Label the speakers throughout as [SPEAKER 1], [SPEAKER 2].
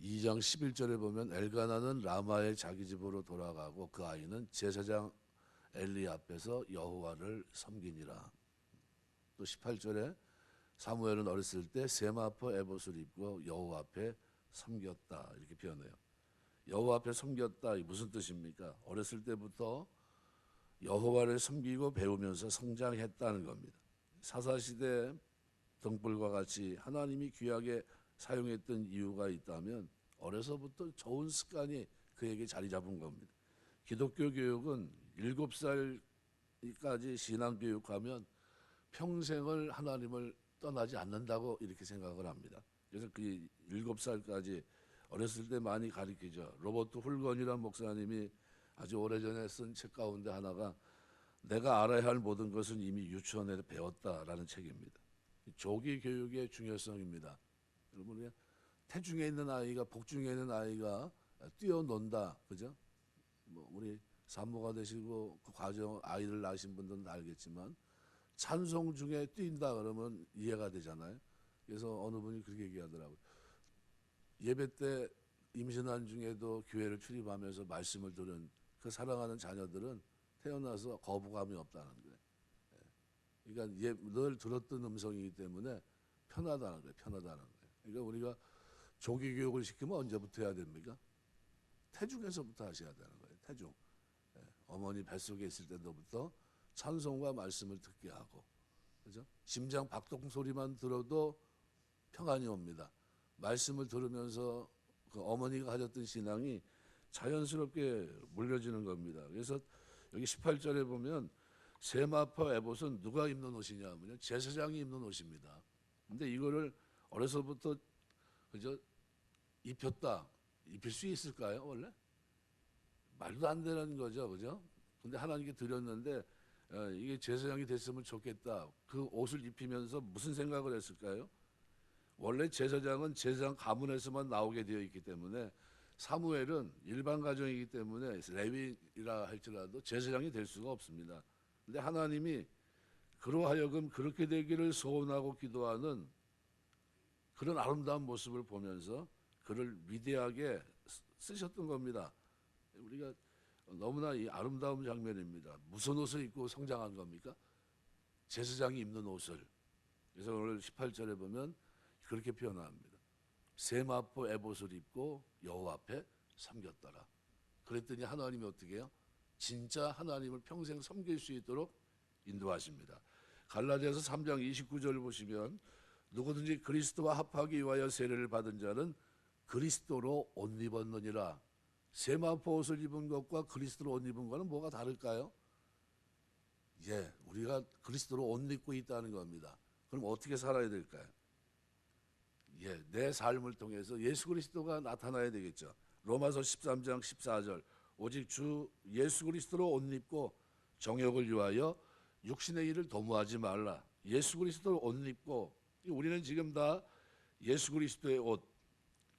[SPEAKER 1] 2장 11절에 보면 엘가나는 라마의 자기 집으로 돌아가고 그 아이는 제사장 엘리 앞에서 여호와를 섬기니라. 또 18절에 사무엘은 어렸을 때 세마포 에봇을 입고 여호와 앞에 섬겼다 이렇게 표현해요. 여호와 앞에 섬겼다 이 무슨 뜻입니까? 어렸을 때부터 여호와를 섬기고 배우면서 성장했다는 겁니다. 사사시대 등불과 같이 하나님이 귀하게 사용했던 이유가 있다면 어려서부터 좋은 습관이 그에게 자리 잡은 겁니다. 기독교 교육은 7살까지 신앙 교육하면 평생을 하나님을 떠나지 않는다고 이렇게 생각을 합니다. 그래서 그 7살까지 어렸을 때 많이 가르치죠. 로버트 훌건이라는 목사님이 아주 오래전에 쓴 책 가운데 하나가 내가 알아야 할 모든 것은 이미 유치원에서 배웠다라는 책입니다. 조기 교육의 중요성입니다. 여러분, 태중에 있는 아이가 복중에 있는 아이가 뛰어논다, 그죠? 뭐 우리 산모가 되시고 그 과정 아이를 낳으신 분들은 다 알겠지만 찬송 중에 뛴다 그러면 이해가 되잖아요. 그래서 어느 분이 그렇게 얘기하더라고요. 예배 때 임신한 중에도 교회를 출입하면서 말씀을 들은 그 사랑하는 자녀들은 태어나서 거부감이 없다는 거예요. 그러니까 늘 들었던 음성이기 때문에 편하다는 거예요. 편하다는 거예요. 그러니까 우리가 조기 교육을 시키면 언제부터 해야 됩니까? 태중에서부터 하셔야 되는 거예요. 태중. 어머니 뱃속에 있을 때부터 찬송과 말씀을 듣게 하고, 그죠? 심장 박동 소리만 들어도 평안이 옵니다. 말씀을 들으면서 그 어머니가 가졌던 신앙이 자연스럽게 물려지는 겁니다. 그래서 여기 18절에 보면 세마포 에봇은 누가 입는 옷이냐 하면 제사장이 입는 옷입니다. 근데 이거를 어려서부터 그저 입혔다. 입힐 수 있을까요, 원래? 말도 안 되는 거죠, 그죠? 근데 하나님께 드렸는데 이게 제사장이 됐으면 좋겠다. 그 옷을 입히면서 무슨 생각을 했을까요? 원래 제사장은 제사장 가문에서만 나오게 되어 있기 때문에 사무엘은 일반 가정이기 때문에 레위라 할지라도 제사장이 될 수가 없습니다. 근데 하나님이 그러하여금 그렇게 되기를 소원하고 기도하는 그런 아름다운 모습을 보면서 그를 위대하게 쓰셨던 겁니다. 우리가 너무나 이 아름다운 장면입니다. 무슨 옷을 입고 성장한 겁니까? 제사장이 입는 옷을. 그래서 오늘 18절에 보면 그렇게 표현합니다. 세마포 에봇을 입고 여호와 앞에 섬겼더라. 그랬더니 하나님이 어떻게 해요? 진짜 하나님을 평생 섬길 수 있도록 인도하십니다. 갈라디아서 3장 29절을 보시면 누구든지 그리스도와 합하기 위하여 세례를 받은 자는 그리스도로 옷 입었느니라. 세마포 옷을 입은 것과 그리스도로 옷 입은 것은 뭐가 다를까요? 예, 우리가 그리스도로 옷 입고 있다는 겁니다. 그럼 어떻게 살아야 될까요? 예, 내 삶을 통해서 예수 그리스도가 나타나야 되겠죠. 로마서 13장 14절 오직 주 예수 그리스도로 옷 입고 정욕을 위하여 육신의 일을 도모하지 말라. 예수 그리스도로 옷 입고 우리는 지금 다 예수 그리스도의 옷,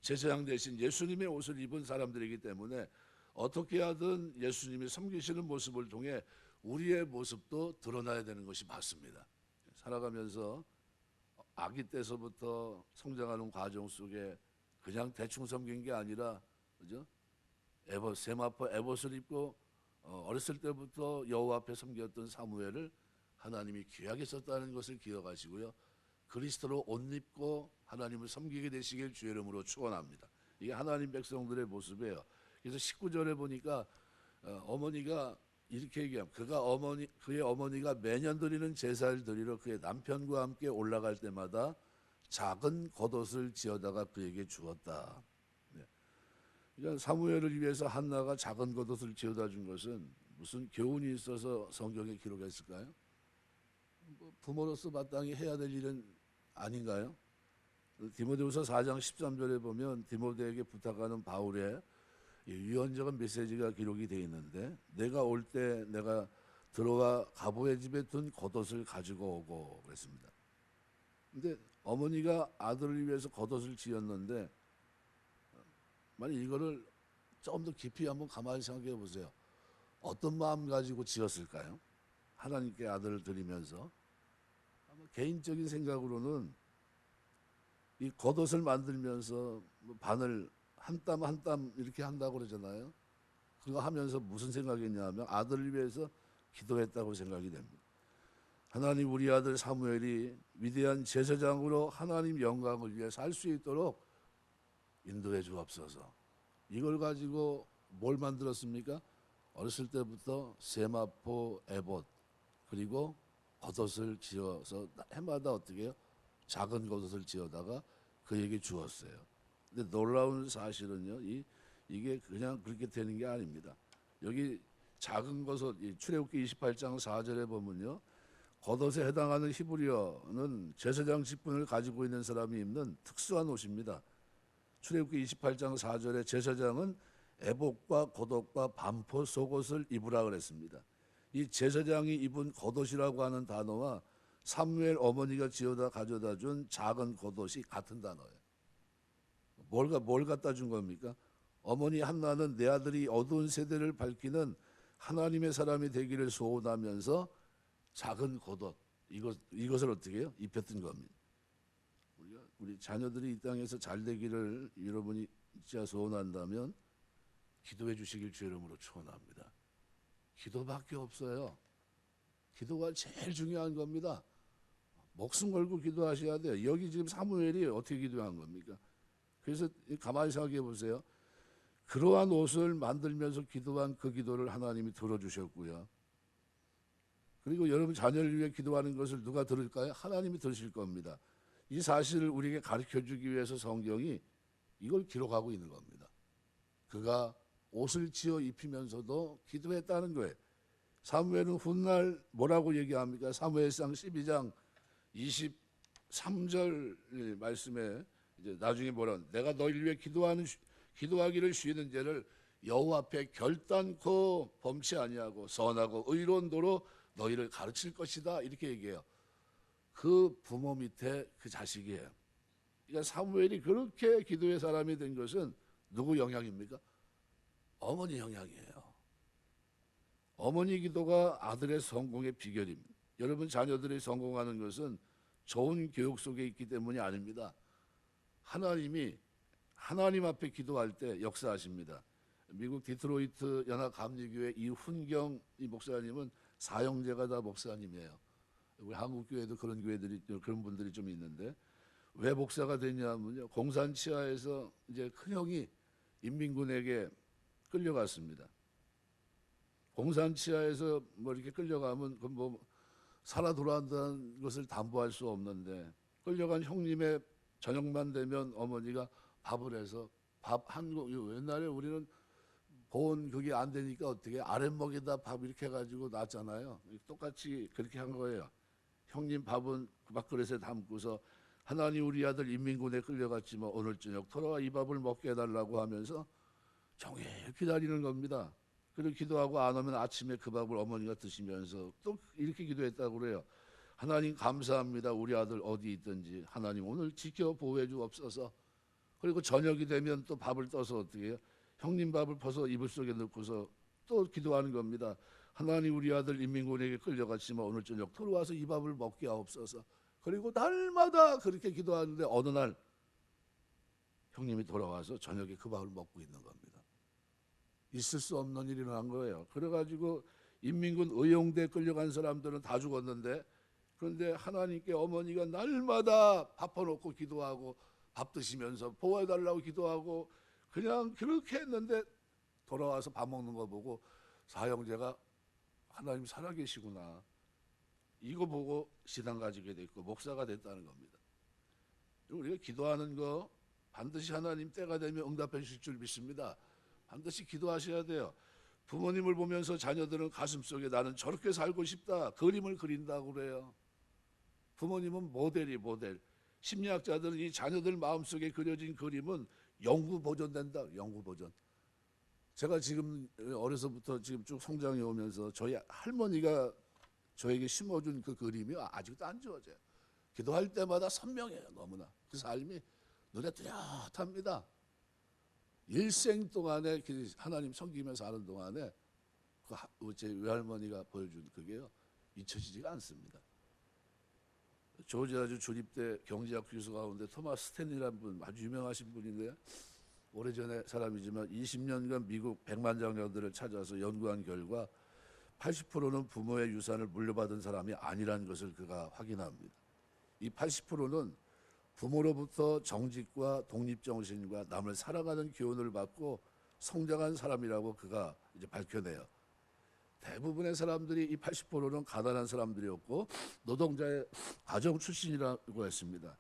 [SPEAKER 1] 제사장 대신 예수님의 옷을 입은 사람들이기 때문에 어떻게 하든 예수님이 섬기시는 모습을 통해 우리의 모습도 드러나야 되는 것이 맞습니다. 살아가면서 아기 때서부터 성장하는 과정 속에 그냥 대충 섬긴 게 아니라, 그죠? 세마포 에봇을 입고 어렸을 때부터 여호와 앞에 섬겼던 사무엘을 하나님이 귀하게 썼다는 것을 기억하시고요. 그리스도로 옷 입고 하나님을 섬기게 되시길 주의 이름으로 축원합니다. 이게 하나님 백성들의 모습이에요. 그래서 19절에 보니까 어머니가 이렇게 얘기합니다. 그의 어머니가 매년 드리는 제사를 드리러 그의 남편과 함께 올라갈 때마다 작은 겉옷을 지어다가 그에게 주었다. 네. 그러니까 사무엘을 위해서 한나가 작은 겉옷을 지어다 준 것은 무슨 교훈이 있어서 성경에 기록했을까요? 부모로서 마땅히 해야 될 일은 아닌가요? 디모데후서 4장 13절에 보면 디모데에게 부탁하는 바울의 유언적인 메시지가 기록이 되어 있는데 내가 올 때 내가 들어와 가부의 집에 둔 겉옷을 가지고 오고 그랬습니다. 근데 어머니가 아들을 위해서 겉옷을 지었는데 만약 이거를 좀 더 깊이 한번 가만히 생각해 보세요. 어떤 마음 가지고 지었을까요? 하나님께 아들을 드리면서 아마 개인적인 생각으로는 이 겉옷을 만들면서 바늘 한 땀 한 땀 이렇게 한다고 그러잖아요. 그거 하면서 무슨 생각했냐면 아들을 위해서 기도했다고 생각이 됩니다. 하나님, 우리 아들 사무엘이 위대한 제사장으로 하나님 영광을 위해 살 수 있도록 인도해 주옵소서. 이걸 가지고 뭘 만들었습니까? 어렸을 때부터 세마포, 에봇, 그리고 겉옷을 지어서 해마다 어떻게 해요? 작은 겉옷을 지어다가 그에게 주었어요. 근데 놀라운 사실은요, 이게 그냥 그렇게 되는 게 아닙니다. 여기 작은 겉옷, 출애굽기 28장 4절에 보면요, 겉옷에 해당하는 히브리어는 제사장 직분을 가지고 있는 사람이 입는 특수한 옷입니다. 출애굽기 28장 4절에 제사장은 에봇과 겉옷과 반포 속옷을 입으라 그랬습니다. 이 제사장이 입은 겉옷이라고 하는 단어와 사무엘 어머니가 지어다 가져다 준 작은 겉옷이 같은 단어예요. 뭘 갖다 준 겁니까? 어머니 한나는 내 아들이 어두운 세대를 밝히는 하나님의 사람이 되기를 소원하면서 작은 겉옷, 이것을 어떻게 해요? 입혔던 겁니다. 우리 자녀들이 이 땅에서 잘 되기를 여러분이 진짜 소원한다면 기도해 주시길 주 이름으로 축원합니다. 기도밖에 없어요. 기도가 제일 중요한 겁니다. 목숨 걸고 기도하셔야 돼요. 여기 지금 사무엘이 어떻게 기도한 겁니까? 그래서 가만히 생각해 보세요. 그러한 옷을 만들면서 기도한 그 기도를 하나님이 들어주셨고요. 그리고 여러분 자녀를 위해 기도하는 것을 누가 들을까요? 하나님이 들으실 겁니다. 이 사실을 우리에게 가르쳐주기 위해서 성경이 이걸 기록하고 있는 겁니다. 그가 옷을 지어 입히면서도 기도했다는 거예요. 사무엘은 훗날 뭐라고 얘기합니까? 사무엘상 12장 23절 말씀에 이제 나중에 뭐라, 내가 너희를 위해 기도하기를 쉬는 죄를 여호와 앞에 결단코 범치 아니하고 선하고 의로운 도로 너희를 가르칠 것이다, 이렇게 얘기해요. 그 부모 밑에 그 자식이에요. 그러니까 사무엘이 그렇게 기도의 사람이 된 것은 누구 영향입니까? 어머니 영향이에요. 어머니 기도가 아들의 성공의 비결입니다. 여러분 자녀들이 성공하는 것은 좋은 교육 속에 있기 때문이 아닙니다. 하나님이 하나님 앞에 기도할 때 역사하십니다. 미국 디트로이트 연합감리교회 이훈경 이 목사님은 사형제가 다 목사님이에요. 우리 한국 교회도 그런 그런 분들이 좀 있는데, 왜 목사가 됐냐면요, 공산 치하에서 이제 큰형이 인민군에게 끌려갔습니다. 공산 치하에서 뭐 이렇게 끌려가면 그 뭐 살아 돌아온다는 것을 담보할 수 없는데, 끌려간 형님의 저녁만 되면 어머니가 밥을 해서 밥 한 공, 옛날에 우리는 보온 그게 안 되니까 어떻게 아랫목에다 밥 이렇게 해가지고 놨잖아요. 똑같이 그렇게 한 거예요. 형님 밥은 그 밥그릇에 담고서 하나님, 우리 아들 인민군에 끌려갔지만 오늘 저녁 돌아와 이 밥을 먹게 해달라고 하면서 종일 기다리는 겁니다. 그리고 기도하고 안 오면 아침에 그 밥을 어머니가 드시면서 또 이렇게 기도했다고 그래요. 하나님 감사합니다. 우리 아들 어디 있든지 하나님 오늘 지켜 보호해 주옵소서. 그리고 저녁이 되면 또 밥을 떠서 어떻게 해요? 형님 밥을 퍼서 이불 속에 넣고서 또 기도하는 겁니다. 하나님, 우리 아들 인민군에게 끌려갔지만 오늘 저녁 돌아와서 이 밥을 먹게 하옵소서. 그리고 날마다 그렇게 기도하는데 어느 날 형님이 돌아와서 저녁에 그 밥을 먹고 있는 겁니다. 있을 수 없는 일이 일어난 거예요. 그래가지고 인민군 의용대에 끌려간 사람들은 다 죽었는데, 그런데 하나님께 어머니가 날마다 밥 퍼놓고 기도하고 밥 드시면서 보호해달라고 기도하고 그냥 그렇게 했는데, 돌아와서 밥 먹는 거 보고 사형제가 하나님 살아계시구나, 이거 보고 신앙 가지게 됐고 목사가 됐다는 겁니다. 우리가 기도하는 거 반드시 하나님 때가 되면 응답해 주실 줄 믿습니다. 반드시 기도하셔야 돼요. 부모님을 보면서 자녀들은 가슴속에 나는 저렇게 살고 싶다 그림을 그린다고 그래요. 부모님은 모델이 모델. 심리학자들은 이 자녀들 마음속에 그려진 그림은 영구 보존된다. 영구 보존. 제가 지금 어려서부터 지금 쭉 성장해 오면서 저희 할머니가 저에게 심어준 그 그림이 아직도 안 지워져요. 기도할 때마다 선명해요. 너무나 그 삶이 눈에 뚜렷합니다. 일생 동안에 하나님 섬기면서 사는 동안에 제 외할머니가 보여준 그게요 잊혀지지가 않습니다. 조지아주 주립대 경제학 교수 가운데 토마스 스탠리라는 분, 아주 유명하신 분인데요, 오래전의 사람이지만 20년간 미국 백만장자들을 찾아서 연구한 결과 80%는 부모의 유산을 물려받은 사람이 아니라는 것을 그가 확인합니다. 이 80%는 부모로부터 정직과 독립정신과 남을 사랑하는 교훈을 받고 성장한 사람이라고 그가 이제 밝혀내요. 대부분의 사람들이 이 80%는 가난한 사람들이었고 노동자의 가정 출신이라고 했습니다.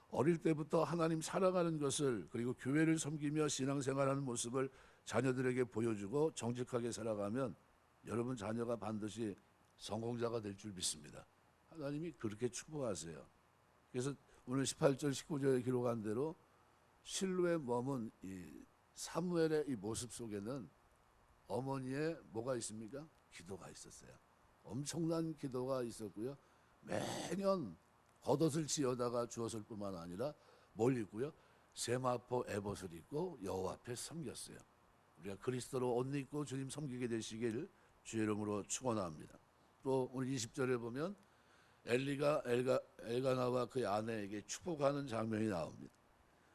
[SPEAKER 1] 어릴 때부터 하나님 사랑하는 것을 그리고 교회를 섬기며 신앙생활하는 모습을 자녀들에게 보여주고 정직하게 살아가면 여러분 자녀가 반드시 성공자가 될 줄 믿습니다. 하나님이 그렇게 축복하세요. 그래서 오늘 18절 19절에 기록한 대로 실로에 머문 이 사무엘의 이 모습 속에는 어머니의 뭐가 있습니까? 기도가 있었어요. 엄청난 기도가 있었고요. 매년 겉옷을 지어다가 주었을 뿐만 아니라 뭘 입고요? 세마포 에봇을 입고 여호와 앞에 섬겼어요. 우리가 그리스도로 옷 입고 주님 섬기게 되시길 주의 이름으로 축원합니다. 또 오늘 20절에 보면 엘리가 엘가나와 그의 아내에게 축복하는 장면이 나옵니다.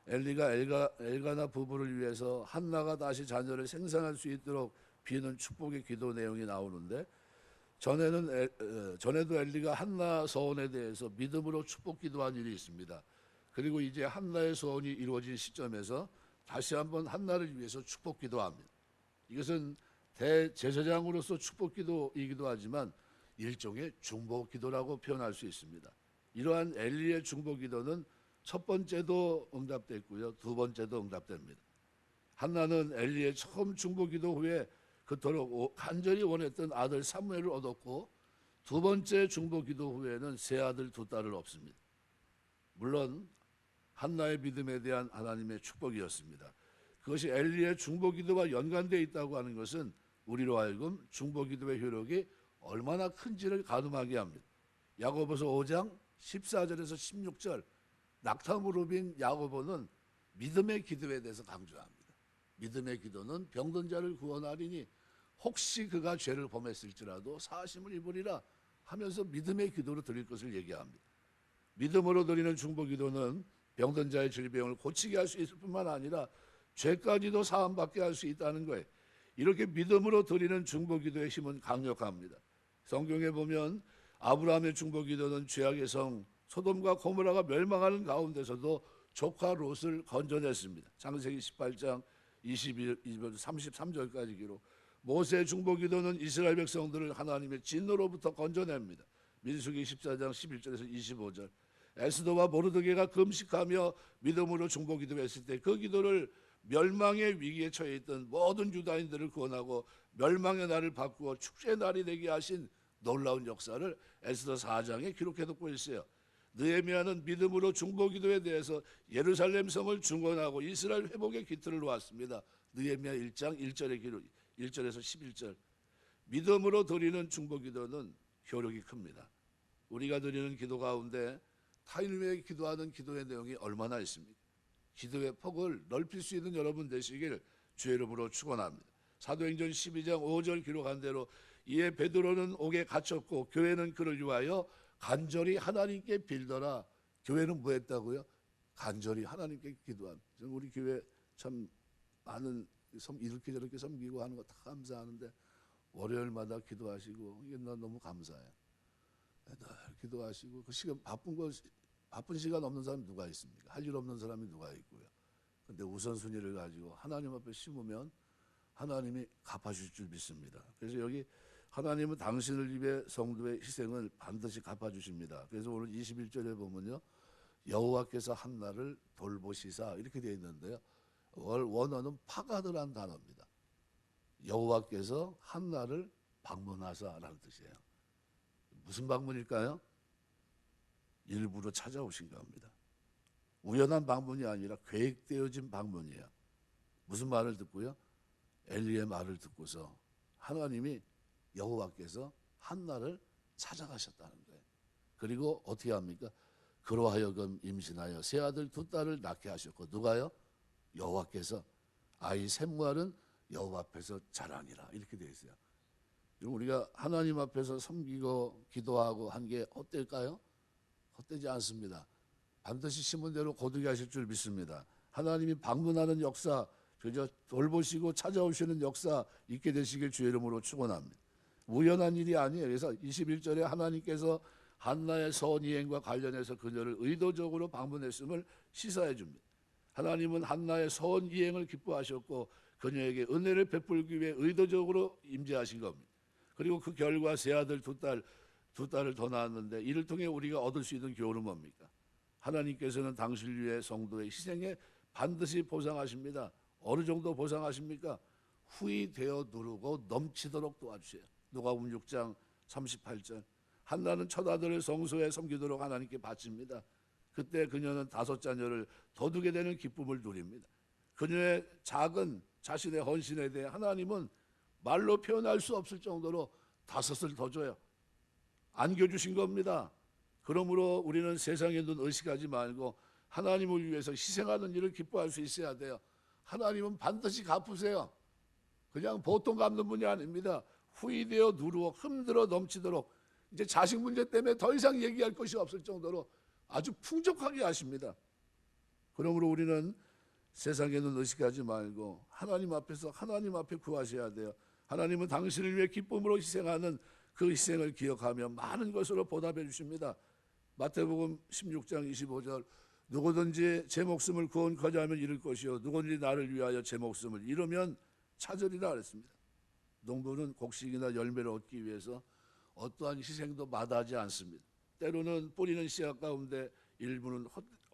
[SPEAKER 1] 엘리가 엘가나 부부를 위해서 한나가 다시 자녀를 생산할 수 있도록 비는 축복의 기도 내용이 나오는데 전에도 엘리가 한나 서원에 대해서 믿음으로 축복 기도한 일이 있습니다. 그리고 이제 한나의 소원이 이루어진 시점에서 다시 한번 한나를 위해서 축복 기도합니다. 이것은 대제사장으로서 축복 기도이기도 하지만 일종의 중보 기도라고 표현할 수 있습니다. 이러한 엘리의 중보 기도는 첫 번째도 응답됐고요. 두 번째도 응답됩니다. 한나는 엘리의 처음 중보 기도 후에 그토록 간절히 원했던 아들 사무엘을 얻었고 두 번째 중보 기도 후에는 세 아들 두 딸을 얻습니다. 물론 한나의 믿음에 대한 하나님의 축복이었습니다. 그것이 엘리의 중보 기도와 연관되어 있다고 하는 것은 우리로 하여금 중보 기도의 효력이 얼마나 큰지를 가늠하게 합니다. 야고보서 5장 14절에서 16절 낙타무릎인 야고보는 믿음의 기도에 대해서 강조합니다. 믿음의 기도는 병든 자를 구원하리니 혹시 그가 죄를 범했을지라도 사하심을 입으리라 하면서 믿음의 기도로 드릴 것을 얘기합니다. 믿음으로 드리는 중보 기도는 병든 자의 질병을 고치게 할 수 있을 뿐만 아니라 죄까지도 사함받게 할 수 있다는 거예요. 이렇게 믿음으로 드리는 중보 기도의 힘은 강력합니다. 성경에 보면 아브라함의 중보 기도는 죄악의 성 소돔과 고모라가 멸망하는 가운데서도 조카 롯을 건져냈습니다. 창세기 18장 22절 33절까지 기록. 모세의 중보 기도는 이스라엘 백성들을 하나님의 진노로부터 건져냅니다. 민수기 14장 11절에서 25절. 에스더와 모르드게가 금식하며 믿음으로 중보 기도했을 때 그 기도를 멸망의 위기에 처해 있던 모든 유다인들을 구원하고 멸망의 날을 바꾸어 축제의 날이 되게 하신 놀라운 역사를 에스더 4장에 기록해놓고 있어요. 느헤미야는 믿음으로 중보 기도에 대해서 예루살렘 성을 중건하고 이스라엘 회복의 기틀을 놓았습니다. 느헤미야 1장 1절의 기록 1절에서 11절. 믿음으로 드리는 중보 기도는 효력이 큽니다. 우리가 드리는 기도 가운데 타인을 위해 기도하는 기도의 내용이 얼마나 있습니까? 기도의 폭을 넓힐 수 있는 여러분 되시길 주의 이름으로 축원합니다. 사도행전 12장 5절 기록한 대로 이에 베드로는 옥에 갇혔고 교회는 그를 위하여 간절히 하나님께 빌더라. 교회는 뭐 했다고요? 간절히 하나님께 기도합니다. 우리 교회 참 많은 이렇게 저렇게 섬기고 하는 거 다 감사하는데 월요일마다 기도하시고 이게 나 너무 감사해요. 늘 기도하시고 그 시간 바쁜 시간 없는 사람이 누가 있습니까? 할 일 없는 사람이 누가 있고요. 근데 우선순위를 가지고 하나님 앞에 심으면 하나님이 갚아주실 줄 믿습니다. 그래서 여기 하나님은 당신을 위해 성도의 희생을 반드시 갚아주십니다. 그래서 오늘 21절에 보면요, 여호와께서 한나를 돌보시사 이렇게 되어 있는데요, 원어는 파가드란 단어입니다. 여호와께서 한나를 방문하사라는 뜻이에요. 무슨 방문일까요? 일부러 찾아오신 겁니다. 우연한 방문이 아니라 계획되어진 방문이에요. 무슨 말을 듣고요? 엘리의 말을 듣고서 하나님이 여호와께서 한나를 찾아가셨다는 거예요. 그리고 어떻게 합니까? 그로 하여금 임신하여 세 아들 두 딸을 낳게 하셨고 누가요? 여호와께서 아이 샘무알은 여호와 앞에서 자라니라 이렇게 되어 있어요. 우리가 하나님 앞에서 섬기고 기도하고 한 게 헛될까요? 헛되지 않습니다. 반드시 심은 대로 거두게 하실 줄 믿습니다. 하나님이 방문하는 역사 그저 돌보시고 찾아오시는 역사 있게 되시길 주의 이름으로 축원합니다. 우연한 일이 아니에요. 그래서 21절에 하나님께서 한나의 선이행과 관련해서 그녀를 의도적으로 방문했음을 시사해 줍니다. 하나님은 한나의 선이행을 기뻐하셨고 그녀에게 은혜를 베풀기 위해 의도적으로 임재하신 겁니다. 그리고 그 결과 세 아들 두 딸을 더 낳았는데 이를 통해 우리가 얻을 수 있는 교훈은 뭡니까? 하나님께서는 당신을 위해 성도의 희생에 반드시 보상하십니다. 어느 정도 보상하십니까? 후히 되어 누르고 넘치도록 도와주세요. 누가복음 6장 38절. 한나는 첫 아들을 성소에 섬기도록 하나님께 바칩니다. 그때 그녀는 5 자녀를 거두게 되는 기쁨을 누립니다. 그녀의 작은 자신의 헌신에 대해 하나님은 말로 표현할 수 없을 정도로 5을 더 줘요. 안겨주신 겁니다. 그러므로 우리는 세상의 눈 의식하지 말고 하나님을 위해서 희생하는 일을 기뻐할 수 있어야 돼요. 하나님은 반드시 갚으세요. 그냥 보통 갚는 분이 아닙니다. 후이되어 누르고 흔들어 넘치도록 이제 자식 문제 때문에 더 이상 얘기할 것이 없을 정도로 아주 풍족하게 하십니다. 그러므로 우리는 세상의 눈 의식하지 말고 하나님 앞에서 하나님 앞에 구하셔야 돼요. 하나님은 당신을 위해 기쁨으로 희생하는 그 희생을 기억하며 많은 것으로 보답해 주십니다. 마태복음 16장 25절. 누구든지 제 목숨을 구원코자 하면 잃을 것이요 누구든지 나를 위하여 제 목숨을 잃으면 찾으리라 그랬습니다. 농부는 곡식이나 열매를 얻기 위해서 어떠한 희생도 마다하지 않습니다. 때로는 뿌리는 씨앗 가운데 일부는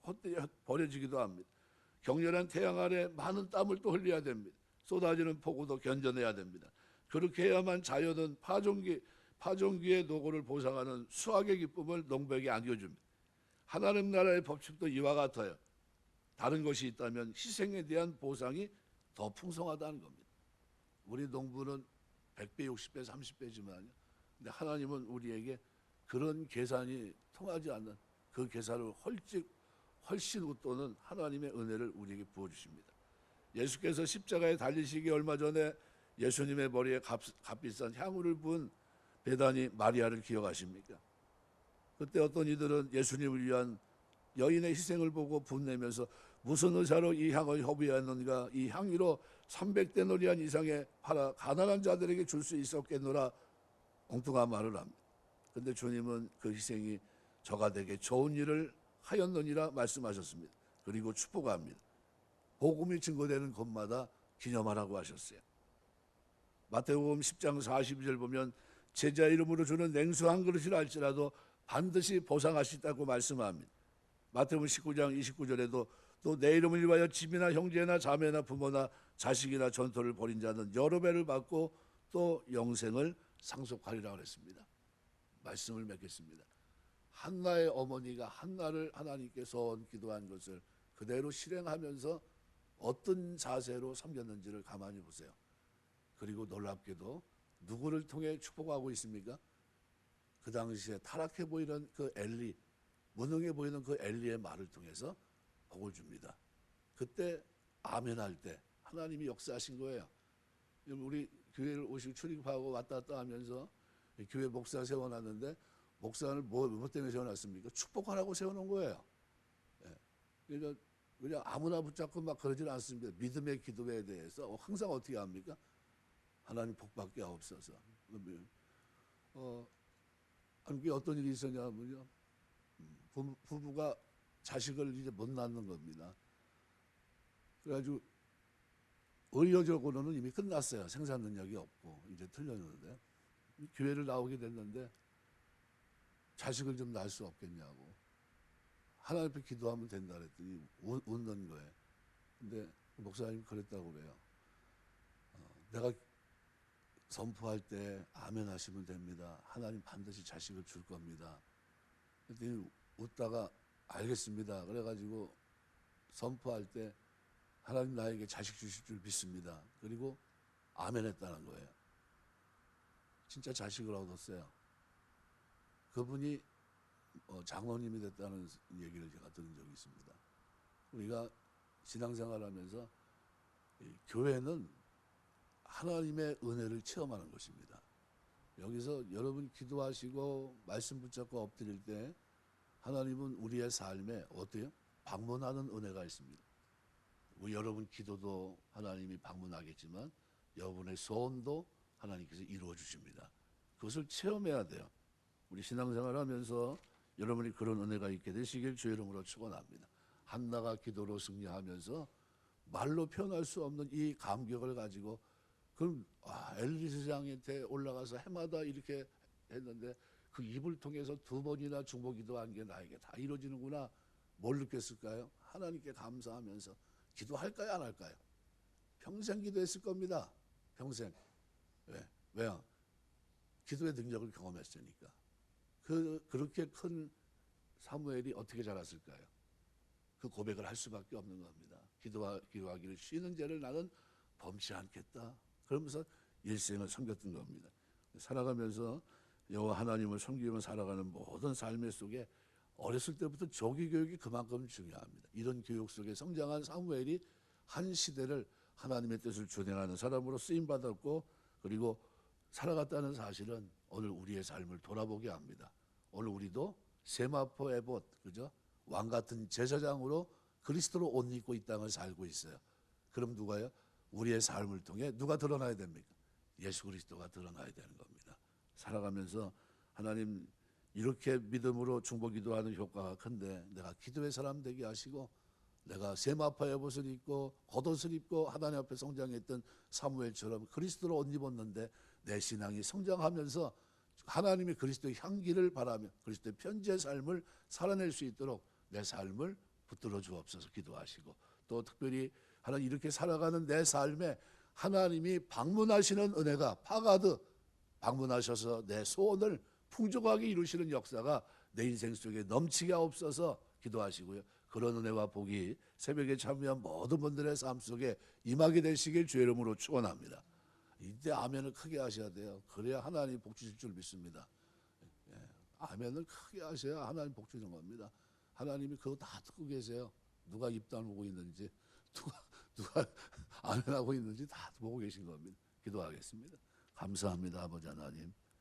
[SPEAKER 1] 헛되이 버려지기도 합니다. 격렬한 태양 아래 많은 땀을 또 흘려야 됩니다. 쏟아지는 폭우도 견뎌내야 됩니다. 그렇게 해야만 자연은 파종기의 노고를 보상하는 수확의 기쁨을 농부에게 안겨줍니다. 하나님 나라의 법칙도 이와 같아요. 다른 것이 있다면 희생에 대한 보상이 더 풍성하다는 겁니다. 우리 농부는 100배, 60배, 30배지만 근데 하나님은 우리에게 그런 계산이 통하지 않는 그 계산을 훨씬 웃도는 하나님의 은혜를 우리에게 부어주십니다. 예수께서 십자가에 달리시기 얼마 전에 예수님의 머리에 값비싼 향유를 부은 베다니 마리아를 기억하십니까? 그때 어떤 이들은 예수님을 위한 여인의 희생을 보고 분내면서 무슨 의사로 이 향을 허비하였는가, 이 향유로 300데나리온 이상의 팔아 가난한 자들에게 줄 수 있었겠노라 엉뚱한 말을 합니다. 그런데 주님은 그 희생이 저가 되게 좋은 일을 하였느니라 말씀하셨습니다. 그리고 축복합니다. 복음이 증거되는 곳마다 기념하라고 하셨어요. 마태복음 10장 42절 보면 제자 이름으로 주는 냉수 한 그릇이라 할지라도 반드시 보상하시다고 말씀합니다. 마태복음 19장 29절에도 또 내 이름을 위하여 집이나 형제나 자매나 부모나 자식이나 전토를 벌인 자는 여러 배를 받고 또 영생을 상속하리라 그랬습니다. 말씀을 맺겠습니다. 한나의 어머니가 한나를 하나님께 소원 기도한 것을 그대로 실행하면서 어떤 자세로 섬겼는지를 가만히 보세요. 그리고 놀랍게도 누구를 통해 축복하고 있습니까? 그 당시에 타락해 보이는 그 엘리, 무능해 보이는 그 엘리의 말을 통해서 복을 줍니다. 그때 아멘할 때 하나님이 역사하신 거예요. 우리 교회를 오시고 출입하고 왔다 갔다 하면서 교회 목사 세워놨는데 목사를 뭐 때문에 세워놨습니까? 축복하라고 세워놓은 거예요. 예. 그러니까 그냥 아무나 붙잡고 막 그러지는 않습니다. 믿음의 기도에 대해서 항상 어떻게 합니까? 하나님 복받게 하옵소서. 함께 어떤 일이 있었냐면요. 부부가 자식을 이제 못 낳는 겁니다. 그래가지고 의료적으로는 이미 끝났어요. 생산 능력이 없고 이제 틀렸는데 교회를 나오게 됐는데 자식을 좀 낳을 수 없겠냐고 하나님 앞에 기도하면 된다 그랬더니 웃는 거예요. 근데 목사님 그랬다고 그래요. 내가 선포할 때 아멘 하시면 됩니다. 하나님 반드시 자식을 줄 겁니다. 그랬더니 웃다가 알겠습니다. 그래가지고 선포할 때 하나님 나에게 자식 주실 줄 믿습니다. 그리고 아멘 했다는 거예요. 진짜 자식을 얻었어요. 그분이 장로님이 됐다는 얘기를 제가 들은 적이 있습니다. 우리가 신앙생활하면서 교회는 하나님의 은혜를 체험하는 것입니다. 여기서 여러분 기도하시고 말씀 붙잡고 엎드릴 때 하나님은 우리의 삶에 어때요? 방문하는 은혜가 있습니다. 뭐 여러분 기도도 하나님이 방문하겠지만 여러분의 소원도 하나님께서 이루어 주십니다. 그것을 체험해야 돼요. 우리 신앙생활하면서 여러분이 그런 은혜가 있게 되시길 주의 이름으로 축원합니다. 한나가 기도로 승리하면서 말로 표현할 수 없는 이 감격을 가지고 그럼 엘리사장한테 올라가서 해마다 이렇게 했는데 그 입을 통해서 2번이나 중보기도한 게 나에게 다 이루어지는구나. 뭘 느꼈을까요? 하나님께 감사하면서 기도할까요? 안 할까요? 평생 기도했을 겁니다. 평생. 왜요? 기도의 능력을 경험했으니까. 그렇게 큰 사무엘이 어떻게 자랐을까요? 그 고백을 할 수밖에 없는 겁니다. 기도하기를 쉬는 죄를 나는 범치 않겠다. 그러면서 일생을 섬겼던 겁니다. 살아가면서 여호와 하나님을 섬기며 살아가는 모든 삶의 속에 어렸을 때부터 조기 교육이 그만큼 중요합니다. 이런 교육 속에 성장한 사무엘이 한 시대를 하나님의 뜻을 준행하는 사람으로 쓰임 받았고 그리고 살아갔다는 사실은 오늘 우리의 삶을 돌아보게 합니다. 오늘 우리도 세마포 에봇, 그죠? 왕 같은 제사장으로 그리스도로 옷 입고 이 땅을 살고 있어요. 그럼 누가요? 우리의 삶을 통해 누가 드러나야 됩니까? 예수 그리스도가 드러나야 되는 겁니다. 살아가면서 하나님 이렇게 믿음으로 중보기도하는 효과가 큰데 내가 기도의 사람 되게 하시고 내가 세마포 에봇을 입고 겉옷을 입고 하나님 앞에 성장했던 사무엘처럼 그리스도로 옷 입었는데 내 신앙이 성장하면서 하나님이 그리스도의 향기를 바라며 그리스도의 편지의 삶을 살아낼 수 있도록 내 삶을 붙들어 주옵소서 기도하시고 또 특별히 하나님 이렇게 살아가는 내 삶에 하나님이 방문하시는 은혜가 파가드 방문하셔서 내 소원을 풍족하게 이루시는 역사가 내 인생 속에 넘치게 하옵소서 기도하시고요. 그런 은혜와 복이 새벽에 참여한 모든 분들의 삶 속에 임하게 되시길 주의 이름으로 축원합니다. 이때 아멘을 크게 하셔야 돼요. 그래야 하나님 복 주실 줄 믿습니다. 아멘을 크게 하셔야 하나님 복 주는 겁니다. 하나님이 그거 다 듣고 계세요. 누가 입 다물고 있는지 누가 아멘하고 있는지 다 보고 계신 겁니다. 기도하겠습니다. 감사합니다 아버지 하나님.